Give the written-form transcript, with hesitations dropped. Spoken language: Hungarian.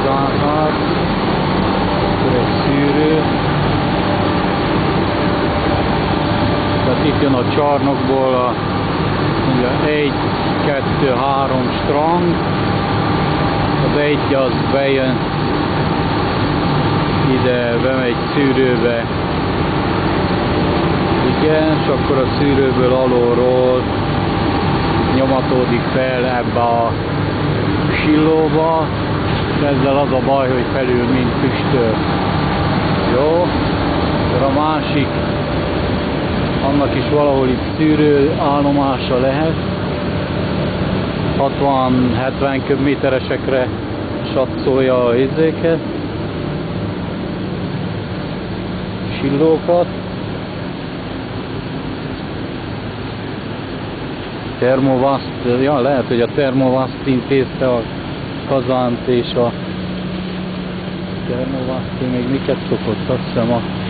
zsákát, akkor egy szűrő. Tehát itt jön a csarnokból a 1, 2, 3 strang. Az egy az bejön ide, bemegy szűrőbe. Igen, és akkor a szűrőből alulról nyomatódik fel ebbe a sillóba, és ezzel az a baj, hogy felül mind füstöl. Jó, a másik, annak is valahol itt szűrő állomása lehet. 60-70 köbméteresekre satszolja a izéket, sillókat. Termovaszt, ja, lehet, hogy a Termovaszt intézte a kazánt, és a Termovaszt még miket szokott, azt hiszem a